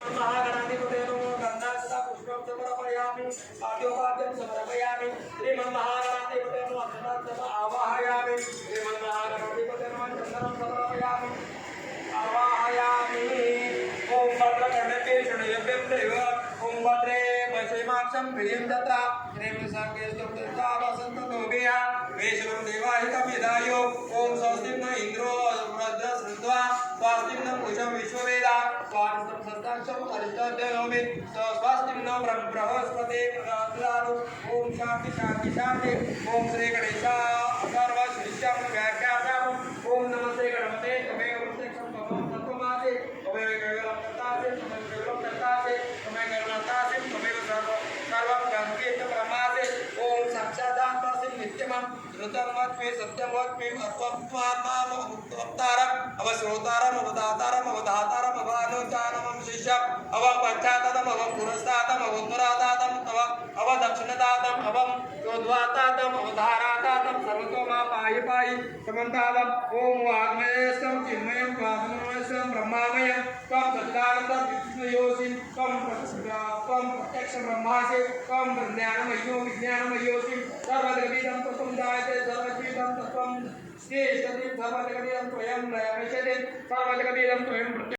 महागणाधिपते नमो गन्धासुधा पुष्पं समर्पयामि पाद्योपाद्यं समर्पयामि श्रीमन्महागणाधिपते नमो अक्षतां आवाहयामि श्रीमन्महागणाधिपते नमः चन्दनं समर्पयामि आवाहयामि ॐ भद्रकर्णके शृणुयभ्यं देव ॐ भद्रे वशेमाक्षं प्रियं दत्ता श्रीं साकेशं दत्ता वसन्तो लोभेया वेशवं देवाहितं यदायो ॐ स्वस्ति न इन्द्रो वज्रसृत्वा स्वस्ति न पूषं विश्ववेदा स्वास्थ्यं सत्ताक्षं अरिष्टद्योमि स्वस्ति न बृहस्पति प्रदातु ॐ शान्ति शान्ति शान्ति ॐ श्री गणेशाय सर्व श्रीश्याम व्याख्याताम् ॐ नमस्ते गणपते तमेव प्रत्यक्षं भवं तत्त्वमासे तमेव केवलं कर्तासि तमेव केवलं कर्तासि तमेव कर्तासि तमेव सर्वं गणकेत ब्रह्मासि ॐ साक्षादान्तासि नित्यमं धृतमत्वे सत्यमत्वे अत्वत्वात्मानमवतारम् अवश्रोतारम् अवदातारम् अवधातारम् अवानुचानमं शिष्यम् अवं पञ्चातम् अवं पुरस्तातम् अवोत्तरातातम् अवदक्षिणतातम् अवं योद्धातातम् अवधारातातम् सर्वतो मा पाहि पाहि समन्तातम् ॐ वाग्मयस्तं चिन्मयं वाग्मयस्तं ब्रह्मामयं त्वं सच्चिदानन्दं विष्णुयोऽसि त्वं प्रत्यक्षं ब्रह्मासि त्वं ज्ञानमयो विज्ञानमयोऽसि सर्वजगदिदं तत्त्वं जायते सर्वजीवं तत्त्वं श्रेष्ठं सर्वजगदिदं त्वयं लयमिष्यते सर्वजगदिदं त्वयं